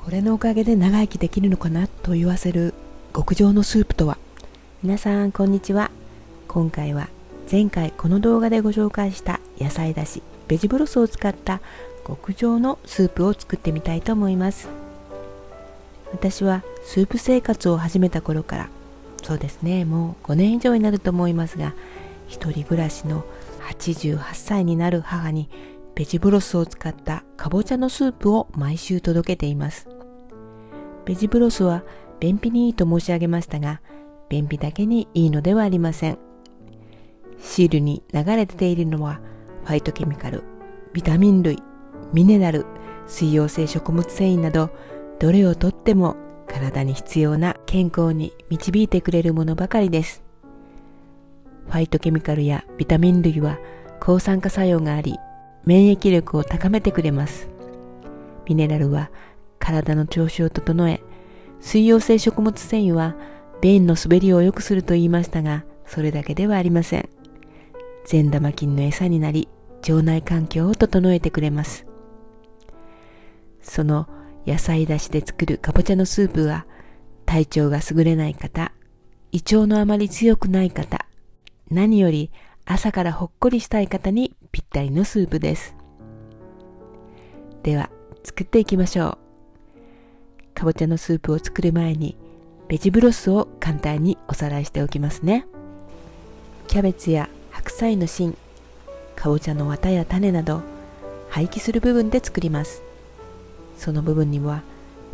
これのおかげで長生きできるのかなと言わせる極上のスープとは。皆さんこんにちは。今回は前回この動画でご紹介した野菜だしベジブロスを使った極上のスープを作ってみたいと思います。私はスープ生活を始めた頃から、そうですね、もう5年以上になると思いますが、一人暮らしの88歳になる母にベジブロスを使ったかぼちゃのスープを毎週届けています。ベジブロスは便秘にいいと申し上げましたが、便秘だけにいいのではありません。シールに流れているのはファイトケミカル、ビタミン類、ミネラル、水溶性食物繊維など、どれをとっても体に必要な健康に導いてくれるものばかりです。ファイトケミカルやビタミン類は抗酸化作用があり、免疫力を高めてくれます。ミネラルは体の調子を整え、水溶性食物繊維は便の滑りを良くすると言いましたが、それだけではありません。善玉菌の餌になり、腸内環境を整えてくれます。その野菜だしで作るかぼちゃのスープは、体調が優れない方、胃腸のあまり強くない方、何より朝からほっこりしたい方にぴったりのスープです。では作っていきましょう。かぼちゃのスープを作る前にベジブロスを簡単におさらいしておきますね。キャベツや白菜の芯、かぼちゃの綿や種など廃棄する部分で作ります。その部分には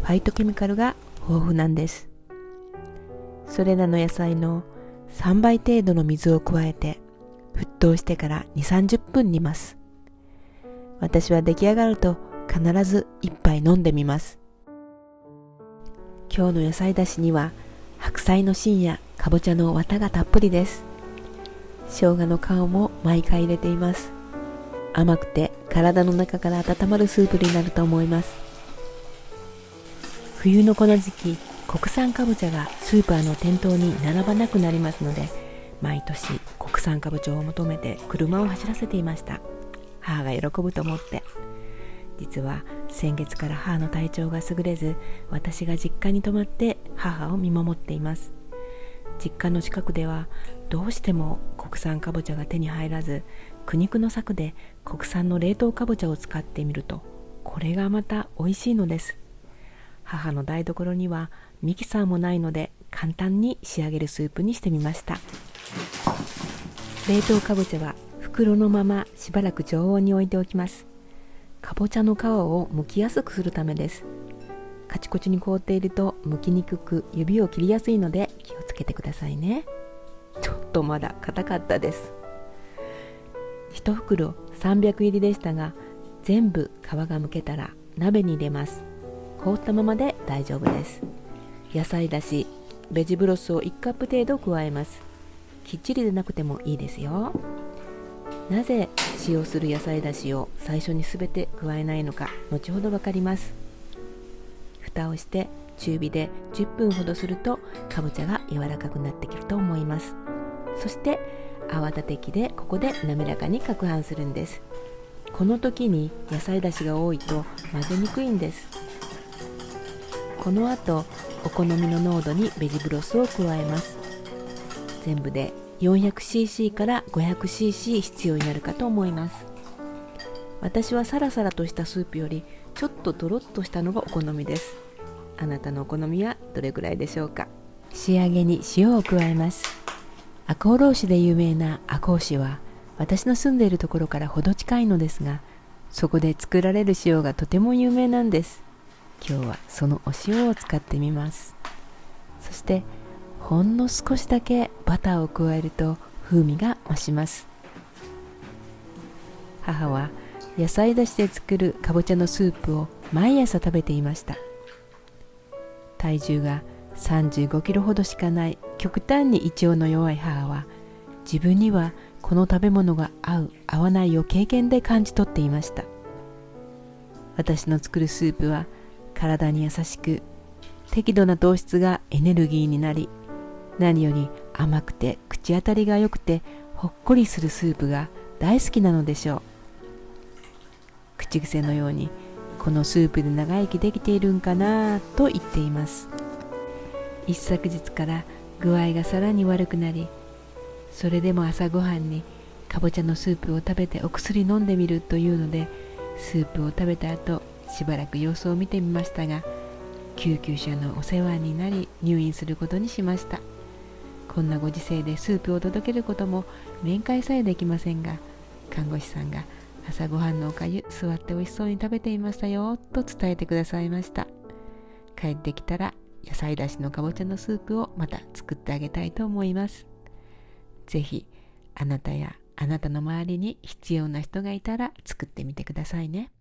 ファイトケミカルが豊富なんです。それらの野菜の3倍程度の水を加えて沸騰してから2、30分煮ます。私は出来上がると必ず1杯飲んでみます。今日の野菜だしには白菜の芯やかぼちゃの綿がたっぷりです。生姜の皮も毎回入れています。甘くて体の中から温まるスープになると思います。冬のこの時期、国産かぼちゃがスーパーの店頭に並ばなくなりますので、毎年国産かぼちゃを求めて車を走らせていました。母が喜ぶと思って。実は先月から母の体調が優れず、私が実家に泊まって母を見守っています。実家の近くではどうしても国産かぼちゃが手に入らず、苦肉の策で国産の冷凍かぼちゃを使ってみると、これがまた美味しいのです。母の台所にはミキサーもないので、簡単に仕上げるスープにしてみました。冷凍かぼちゃは袋のまましばらく常温に置いておきます。かぼちゃの皮を剥きやすくするためです。カチコチに凍っていると剥きにくく、指を切りやすいので気をつけてくださいね。ちょっとまだ硬かったです。1袋300入りでしたが、全部皮が剥けたら鍋に入れます。凍ったままで大丈夫です。野菜だし、ベジブロスを1カップ程度加えます。きっちりでなくてもいいですよ。なぜ使用する野菜だしを最初にすべて加えないのか、後ほどわかります。蓋をして中火で10分ほどすると、かぼちゃが柔らかくなってくると思います。そして泡立て器でここで滑らかに攪拌するんです。この時に野菜だしが多いと混ぜにくいんです。この後、お好みの濃度にベジブロスを加えます。全部で 400cc から 500cc 必要になるかと思います。私はサラサラとしたスープよりちょっとドロッとしたのがお好みです。あなたのお好みはどれくらいでしょうか。仕上げに塩を加えます。赤穂浪士で有名な赤穂市は私の住んでいるところからほど近いのですが、そこで作られる塩がとても有名なんです。今日はそのお塩を使ってみます。そしてほんの少しだけバターを加えると風味が増します。母は野菜だしで作るかぼちゃのスープを毎朝食べていました。体重が35キロほどしかない極端に胃腸の弱い母は、自分にはこの食べ物が合う合わないを経験で感じ取っていました。私の作るスープは体に優しく、適度な糖質がエネルギーになり、何より甘くて口当たりが良くてほっこりするスープが大好きなのでしょう。口癖のようにこのスープで長生きできているんかなと言っています。一昨日から具合がさらに悪くなり、それでも朝ごはんにかぼちゃのスープを食べてお薬飲んでみるというので、スープを食べた後しばらく様子を見てみましたが、救急車のお世話になり入院することにしました。こんなご時世でスープを届けることも面会さえできませんが、看護師さんが朝ごはんのおかゆ座っておいしそうに食べていましたよと伝えてくださいました。帰ってきたら野菜だしのかぼちゃのスープをまた作ってあげたいと思います。ぜひあなたやあなたの周りに必要な人がいたら作ってみてくださいね。